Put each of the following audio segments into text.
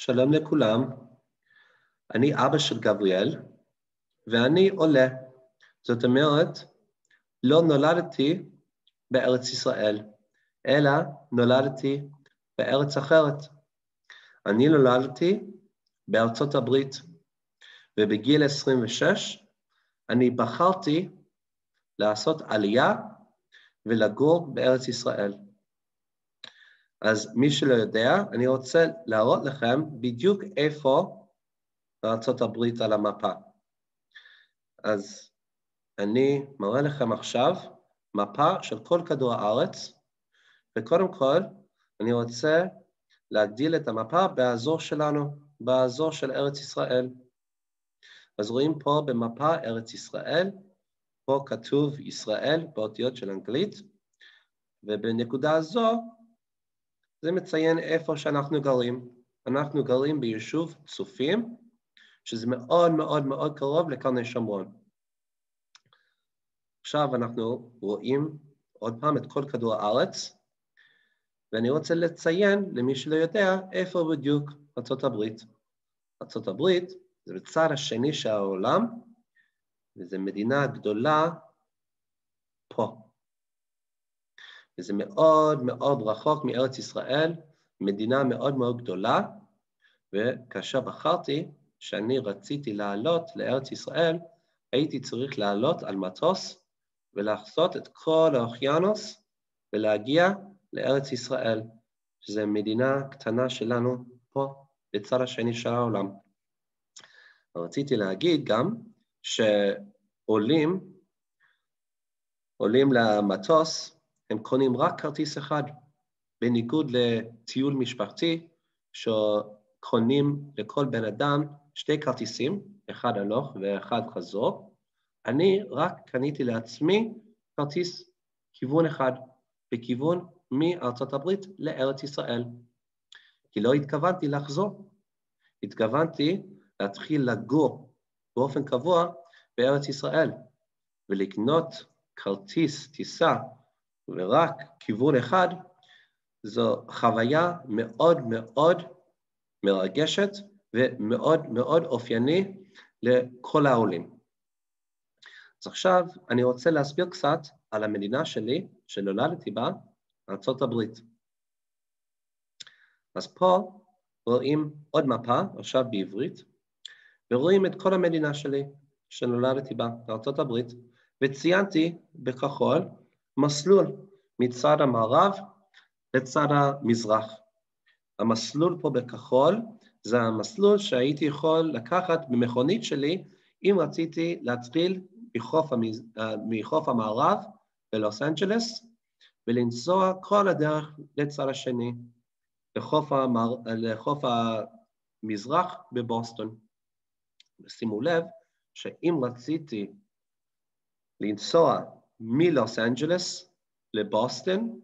שלום לכולם, אני אבא של גבריאל, ואני עולה. זאת אומרת, לא נולדתי בארץ ישראל, אלא נולדתי בארץ אחרת. אני נולדתי בארצות הברית, ובגיל 26 אני בחרתי לעשות עלייה ולגור בארץ ישראל. אז מי שלא יודע, אני רוצה להראות לכם בדיוק איפה בארצות הברית על המפה. אז אני מראה לכם עכשיו מפה של כל כדור הארץ, וקודם כל אני רוצה להגדיל את המפה באזור שלנו, באזור של ארץ ישראל. אז רואים פה במפה ארץ ישראל, פה כתוב ישראל באותיות של אנגלית, ובנקודה הזו זה מציין איפה שאנחנו גרים. אנחנו גרים ביישוב צופים, שזה מאוד מאוד מאוד קרוב לקרני שומרון. עכשיו אנחנו רואים עוד פעם את כל כדור הארץ, ואני רוצה לציין למי שלא יודע איפה בדיוק ארצות הברית. ארצות הברית זה בצד השני של העולם, וזו מדינה גדולה פה. וזה מאוד מאוד רחוק מארץ ישראל, מדינה מאוד מאוד גדולה, וכאשר בחרתי שאני רציתי לעלות לארץ ישראל, הייתי צריך לעלות על מטוס ולחצות את כל האוקיינוס ולהגיע לארץ ישראל, שזו מדינה קטנה שלנו פה בצד השני של העולם. רציתי להגיד גם שעולים למטוס, הם קונים רק כרטיס אחד, בניגוד לטיול משפחתי, שקונים לכל בן אדם שתי כרטיסים, אחד הלוך ואחד חזור. אני רק קניתי לעצמי כרטיס כיוון אחד, בכיוון מארצות הברית לארץ ישראל. כי לא התכוונתי לחזור, התכוונתי להתחיל לגור באופן קבוע בארץ ישראל, ולקנות כרטיס טיסה ורק כיוון אחד, זו חוויה מאוד מאוד מרגשת ומאוד מאוד אופייני לכל העולים. אז עכשיו אני רוצה להסביר קצת על המדינה שלי, שנולדתי בה, ארצות הברית. אז פה רואים עוד מפה, עכשיו בעברית, ורואים את כל המדינה שלי, שנולדתי בה, ארצות הברית, וציינתי בכחול מסלול מצד המערב לצד המזרח. המסלול פה בכחול זה המסלול שהייתי יכול לקחת במכונית שלי אם רציתי להתחיל מחוף המערב בלוס אנג'לס ולנסוע כל הדרך לצד השני, לחוף המזרח בבוסטון. ושימו לב שאם רציתי לנסוע מלוס אנג'לס לבוסטון,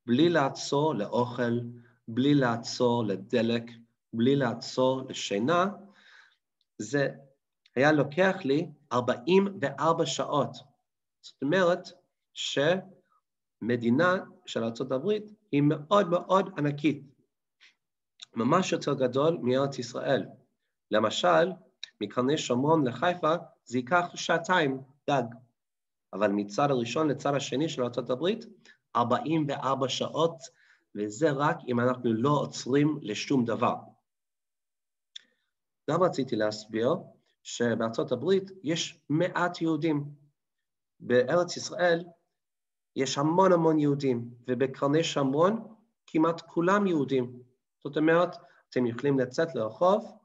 בלי לעצור לאוכל, בלי לעצור לדלק, בלי לעצור לשינה, זה היה לוקח לי 44 שעות. זאת אומרת שמדינה של ארצות הברית היא מאוד מאוד ענקית, ממש יותר גדול מארץ ישראל. למשל, מקרני שומרון לחיפה זה ייקח 2 שעתיים גג, אבל מצד הראשון לצד השני של ארצות הברית, 44 שעות, וזה רק אם אנחנו לא עוצרים לשום דבר. גם רציתי להסביר שבארצות הברית יש מעט יהודים. בארץ ישראל יש המון המון יהודים, ובקרני שומרון כמעט כולם יהודים. זאת אומרת, אתם יכולים לצאת לרחוב,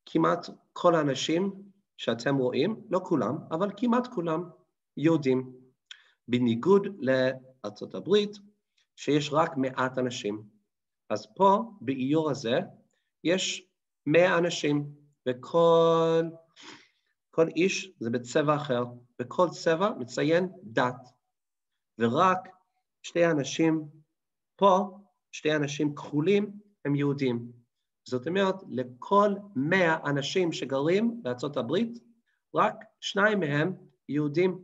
וכמעט כל האנשים שאתם רואים, לא כולם, אבל כמעט כולם יהודים. בניגוד לארצות הברית, שיש רק מעט אנשים. אז פה, באיור הזה, יש 100 אנשים, וכל איש זה בצבע אחר, וכל צבע מציין דת. ורק 2 אנשים פה, 2 אנשים כחולים, הם יהודים. זאת אומרת, לכל 100 אנשים שגרים בארצות הברית, רק 2 מהם יהודים.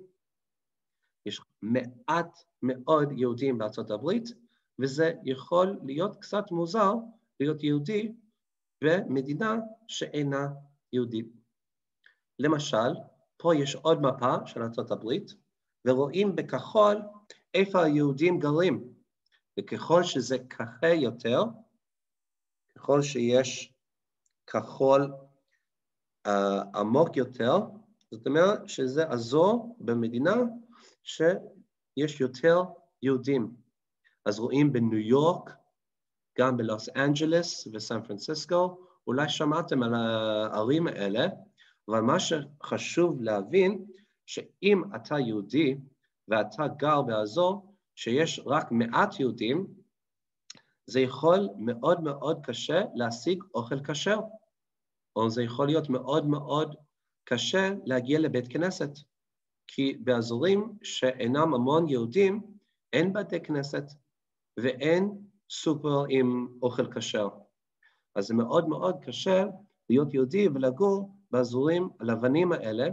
יש מעט מאוד יהודים בארצות הברית, וזה יכול להיות קצת מוזר להיות יהודי במדינה שאינה יהודית. למשל, פה יש עוד מפה של ארצות הברית, ורואים בכחול איפה היהודים גרים. וככל שזה ככה יותר, ככל שיש כחול עמוק יותר, זאת אומרת שזה אזור במדינה שיש יותר יהודים. אז רואים בניו יורק, גם בלוס אנג'לס וסן פרנסיסקו, אולי שמעתם על הערים האלה, אבל מה שחשוב להבין, שאם אתה יהודי ואתה גר באזור שיש רק מעט יהודים, זה יכול מאוד מאוד קשה להשיג אוכל כשר, או זה יכול להיות מאוד מאוד קשה להגיע לבית כנסת, כי באזורים שאינם המון יהודים, אין בתי כנסת ואין סופר עם אוכל כשר. אז זה מאוד מאוד קשה להיות יהודי ולגור באזורים הלבנים האלה.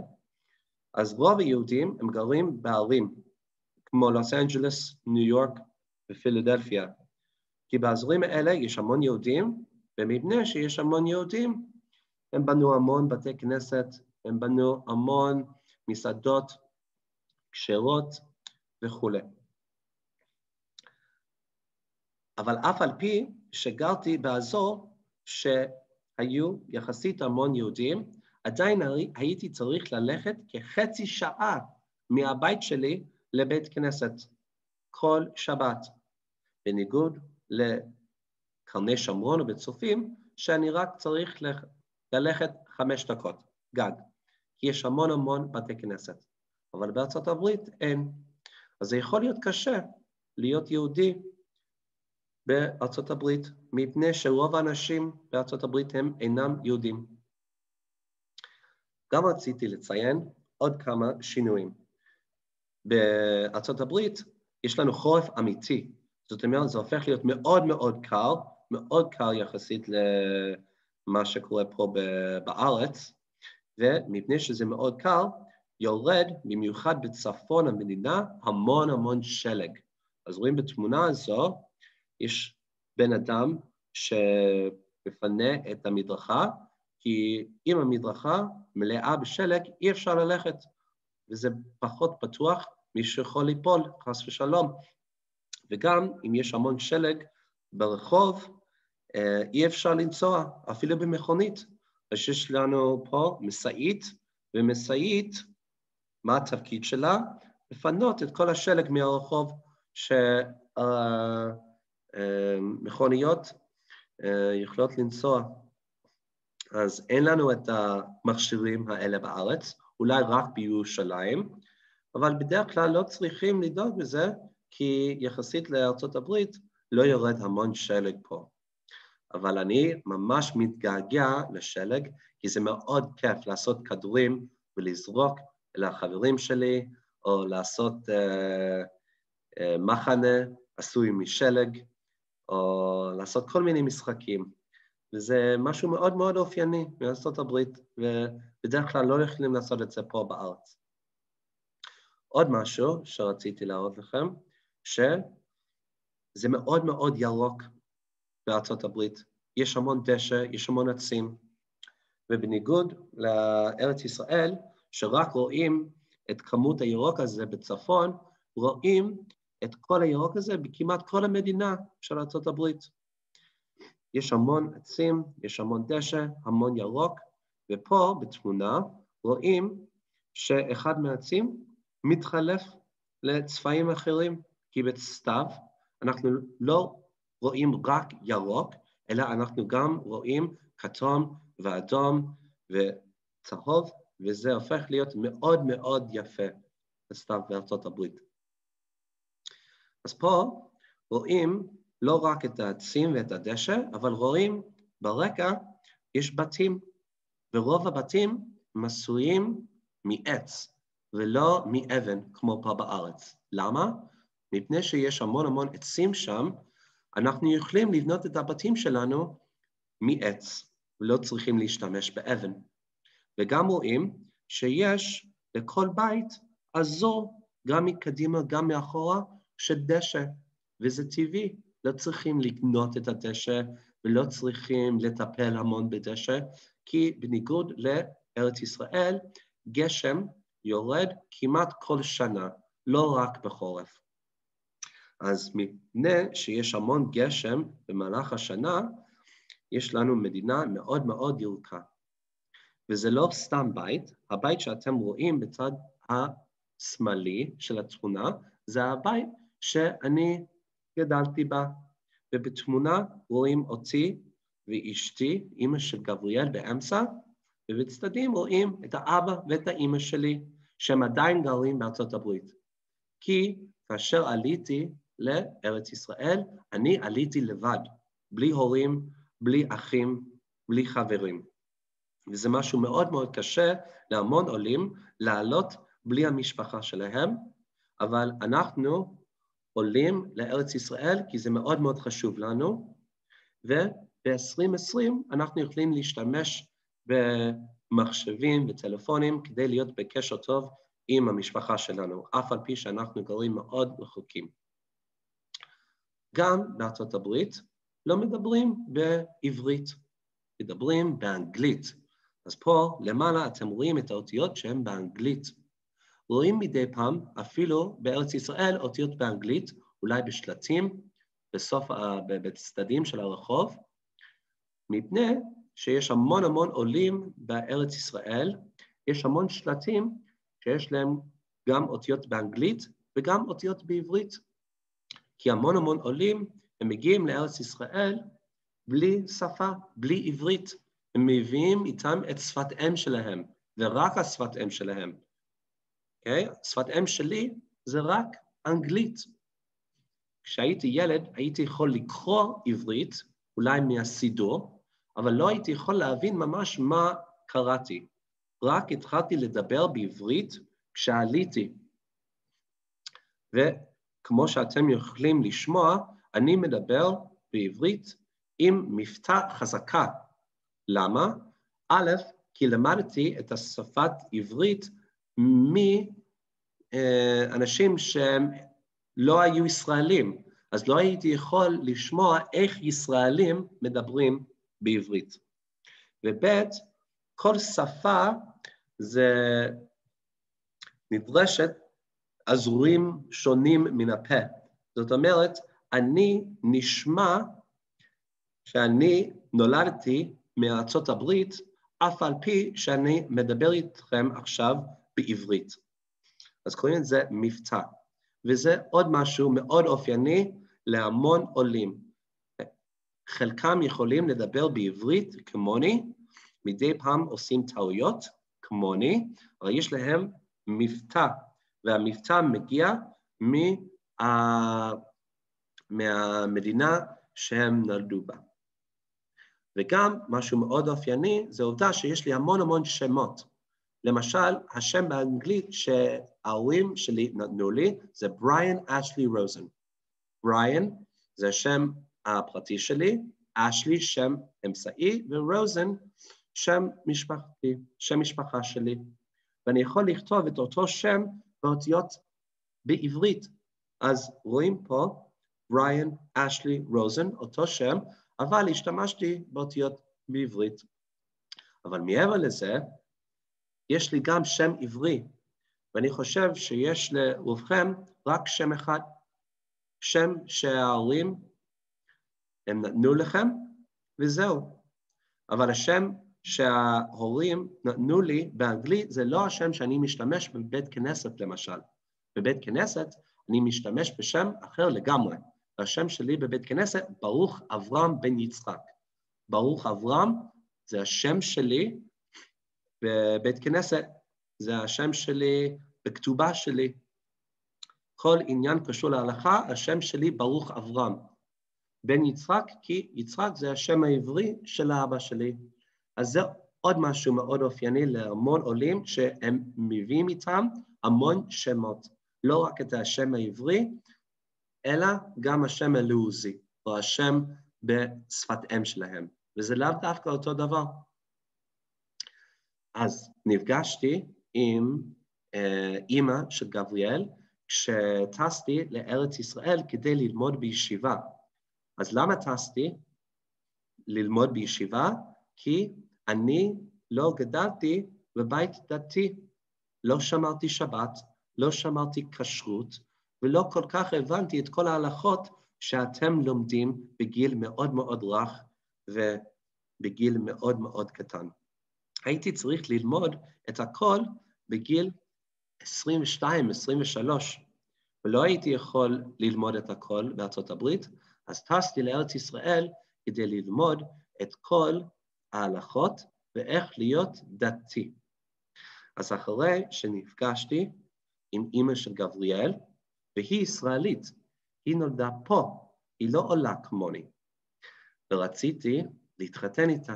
אז רוב היהודים הם גרים בערים, כמו לוס אנג'לס, ניו יורק ופילדלפיה. כי באזורים האלה יש המון יהודים, ומפני שיש המון יהודים, הם בנו המון בתי כנסת, הם בנו המון מסעדות, כשרות וכו'. אבל אף על פי שגרתי באזור שהיו יחסית המון יהודים, עדיין הייתי צריך ללכת כחצי שעה מהבית שלי לבית כנסת, כל שבת. בניגוד לקרני שומרון ובצופים, שאני רק צריך ללכת 5 דקות, גג. כי יש המון בתי כנסת. אבל בארצות הברית אין. אז זה יכול להיות קשה להיות יהודי בארצות הברית, מפני שרוב האנשים בארצות הברית הם אינם יהודים. גם רציתי לציין עוד כמה שינויים. בארצות הברית יש לנו חורף אמיתי, זאת אומרת, זה הופך להיות מאוד קר יחסית למה שקורה פה בארץ, ומפני שזה מאוד קר, יורד במיוחד בצפון המדינה המון שלג. אז רואים בתמונה הזו, יש בן אדם שמפנה את המדרכה, כי אם המדרכה מלאה בשלג, אי אפשר ללכת, וזה פחות פתוח, מישהו יכול ליפול, חס ושלום. וגם אם יש המון שלג ברחוב, אי אפשר לנסוע, אפילו במכונית. אז יש לנו פה מסעית, ומסעית, מה התפקיד שלה? לפנות את כל השלג מהרחוב, שמכוניות יכולות לנסוע. אז אין לנו את המכשירים האלה בארץ, אולי רק בירושלים, אבל בדרך כלל לא צריכים לדאוג בזה, כי יחסית לארצות הברית לא יורד המון שלג פה. אבל אני ממש מתגעגע לשלג, כי זה מאוד כיף לעשות כדורים ולזרוק לחברים שלי, או לעשות מחנה עשוי משלג, או לעשות כל מיני משחקים. וזה משהו מאוד אופייני בארצות הברית, ובדרך כלל לא יכולים לעשות את זה פה בארץ. עוד משהו שרציתי להראות לכם, שזה מאוד ירוק בארצות הברית. יש המון דשא, יש המון עצים, ובניגוד לארץ ישראל, שרק רואים את כמות הירוק הזה בצפון, רואים את כל הירוק הזה בכמעט כל המדינה של ארצות הברית. יש המון עצים, יש המון דשא, המון ירוק, ופה בתמונה רואים שאחד מהעצים מתחלף לצבעים אחרים, כי בסתיו אנחנו לא רואים רק ירוק, אלא אנחנו גם רואים כתום ואדום וצהוב, וזה הופך להיות מאוד יפה בסתיו בארצות הברית. אז פה רואים לא רק את העצים ואת הדשא, אבל רואים ברקע יש בתים, ורוב הבתים עשויים מעץ, ולא מאבן כמו פה בארץ. למה? מפני שיש המון עצים שם, אנחנו יכולים לבנות את הבתים שלנו מעץ, ולא צריכים להשתמש באבן. וגם רואים שיש לכל בית אזור, גם מקדימה, גם מאחורה, של דשא, וזה טבעי. לא צריכים לקנות את הדשא, ולא צריכים לטפל המון בדשא, כי בניגוד לארץ ישראל, גשם יורד כמעט כל שנה, לא רק בחורף. אז מפני שיש המון גשם במהלך השנה, יש לנו מדינה מאוד מאוד ירוקה. וזה לא סתם בית, הבית שאתם רואים בצד השמאלי של התמונה, זה הבית שאני גדלתי בה. ובתמונה רואים אותי ואשתי, אמא של גבריאל באמצע, ובצדדים רואים את האבא ואת האמא שלי, שהם עדיין גרים בארצות הברית. כי כאשר עליתי לארץ ישראל, אני עליתי לבד, בלי הורים, בלי אחים, בלי חברים. וזה משהו מאוד מאוד קשה להמון עולים לעלות בלי המשפחה שלהם, אבל אנחנו עולים לארץ ישראל כי זה מאוד מאוד חשוב לנו, וב-2020 אנחנו יכולים להשתמש במחשבים וטלפונים כדי להיות בקשר טוב עם המשפחה שלנו, אף על פי שאנחנו גרים מאוד רחוקים. גם בארצות הברית לא מדברים בעברית, מדברים באנגלית. אז פה למעלה אתם רואים את האותיות שהן באנגלית. רואים מדי פעם, אפילו בארץ ישראל, אותיות באנגלית, אולי בשלטים, בצדדים של הרחוב, מפני שיש המון המון עולים בארץ ישראל, יש המון שלטים שיש להם גם אותיות באנגלית וגם אותיות בעברית. כי המון המון עולים, הם מגיעים לארץ ישראל בלי שפה, בלי עברית. הם מביאים איתם את שפת אם שלהם, ורק השפת אם שלהם. Okay? שפת אם שלי זה רק אנגלית. כשהייתי ילד, הייתי יכול לקרוא עברית, אולי מהסידור, אבל לא הייתי יכול להבין ממש מה קראתי. רק התחלתי לדבר בעברית כשעליתי. וכמו שאתם יכולים לשמוע, אני מדבר בעברית עם מבטא חזקה. למה? א', כי למדתי את השפת עברית מאנשים שהם לא היו ישראלים, אז לא הייתי יכול לשמוע איך ישראלים מדברים בעברית. וב', כל שפה זה נדרשת אזורים שונים מן הפה. זאת אומרת, אני נשמע שאני נולדתי מארצות הברית, אף על פי שאני מדבר איתכם עכשיו בעברית. אז קוראים לזה מבטא, וזה עוד משהו מאוד אופייני להמון עולים. חלקם יכולים לדבר בעברית כמוני, מדי פעם עושים טעויות כמוני, אבל יש להם מבטא, והמבטא מגיע מהמדינה שהם נולדו בה. וגם משהו מאוד אופייני, זה עובדה שיש לי המון המון שמות. למשל, השם באנגלית שההורים שלי נתנו לי, זה בריאן אשלי רוזן. בריאן זה השם הפרטי שלי, אשלי שם אמצעי, ורוזן שם משפחתי, שם משפחה שלי. ואני יכול לכתוב את אותו שם באותיות בעברית. אז רואים פה, בריאן אשלי רוזן, אותו שם, אבל השתמשתי באותיות בעברית. אבל מעבר לזה, יש לי גם שם עברי, ואני חושב שיש לרובכם רק שם אחד, שם שההורים הם נתנו לכם, וזהו. אבל השם שההורים נתנו לי באנגלית, זה לא השם שאני משתמש בבית כנסת למשל. בבית כנסת אני משתמש בשם אחר לגמרי. השם שלי בבית כנסת, ברוך אברהם בן יצחק. ברוך אברהם זה השם שלי בבית כנסת, זה השם שלי בכתובה שלי. כל עניין קשור להלכה, השם שלי ברוך אברהם. בן יצחק, כי יצחק זה השם העברי של האבא שלי. אז זה עוד משהו מאוד אופייני להמון עולים שהם מביאים איתם המון שמות. לא רק את השם העברי, אלא גם השם הלועזי, או השם בשפת אם שלהם. וזה לאו דווקא אותו דבר. אז נפגשתי עם אמא של גבריאל, כשטסתי לארץ ישראל כדי ללמוד בישיבה. אז למה טסתי? ללמוד בישיבה, כי אני לא גדלתי בבית דתי, לא שמרתי שבת, לא שמרתי כשרות, ולא כל כך הבנתי את כל ההלכות שאתם לומדים בגיל מאוד מאוד רך ובגיל מאוד מאוד קטן. הייתי צריך ללמוד את הכל בגיל 22, 23, ולא הייתי יכול ללמוד את הכל בארצות הברית, אז טסתי לארץ ישראל כדי ללמוד את כל ההלכות ואיך להיות דתי. אז אחרי שנפגשתי עם אמא של גבריאל, והיא ישראלית, היא נולדה פה, היא לא עולה כמוני, ורציתי להתחתן איתה,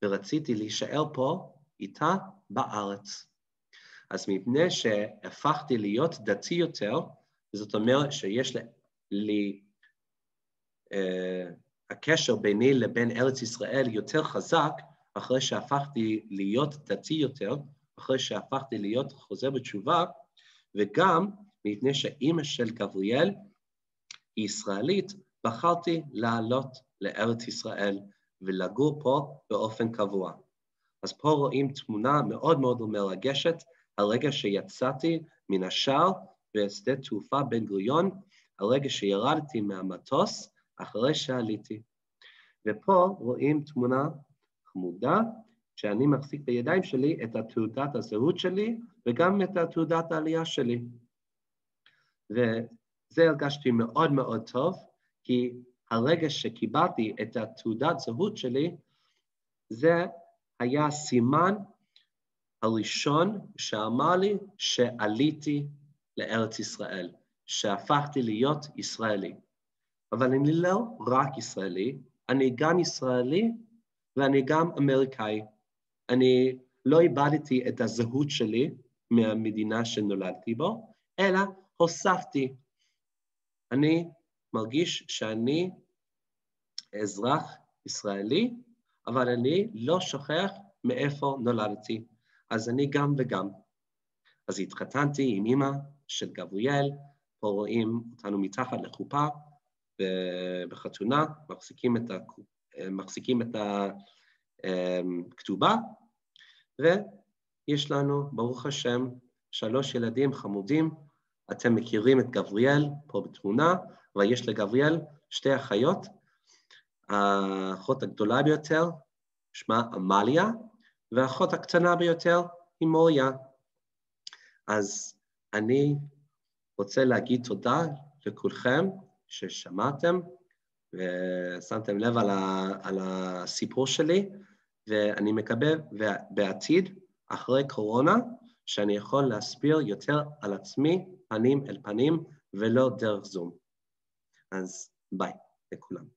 ורציתי להישאר פה איתה בארץ. אז מפני שהפכתי להיות דתי יותר, זאת אומרת שיש לי הקשר ביני לבין ארץ ישראל יותר חזק, אחרי שהפכתי להיות דתי יותר, אחרי שהפכתי להיות חוזר בתשובה, וגם מפני שאמא של גבריאל היא ישראלית, בחרתי לעלות לארץ ישראל ולגור פה באופן קבוע. אז פה רואים תמונה מאוד מאוד מרגשת, הרגע שיצאתי מן השער בשדה תעופה בן גוריון, הרגע שירדתי מהמטוס אחרי שעליתי. ופה רואים תמונה חמודה, שאני מחזיק בידיים שלי את תעודת הזהות שלי, וגם את תעודת העלייה שלי. וזה הרגשתי מאוד מאוד טוב, כי הרגע שקיבלתי את תעודת זהות שלי, זה היה סימן הראשון שאמר לי שעליתי לארץ ישראל, שהפכתי להיות ישראלי. אבל אני לא רק ישראלי, אני גם ישראלי ואני גם אמריקאי. אני לא איבדתי את הזהות שלי מהמדינה שנולדתי בו, אלא הוספתי. אני מרגיש שאני אזרח ישראלי, אבל אני לא שוכח מאיפה נולדתי. אז אני גם וגם. אז התחתנתי עם אמא של גבריאל, פה רואים אותנו מתחת לחופה, בחתונה, מחזיקים את הכתובה, ויש לנו, ברוך השם, 3 ילדים חמודים. אתם מכירים את גבריאל פה בתמונה, ויש לגבריאל 2 אחיות. האחות הגדולה ביותר שמה אמליה, והאחות הקטנה ביותר היא מוריה. אז אני רוצה להגיד תודה לכולכם ששמעתם ושמתם לב על הסיפור שלי, ואני מקווה בעתיד, אחרי קורונה, שאני יכול להסביר יותר על עצמי פנים אל פנים ולא דרך זום. אז ביי לכולם.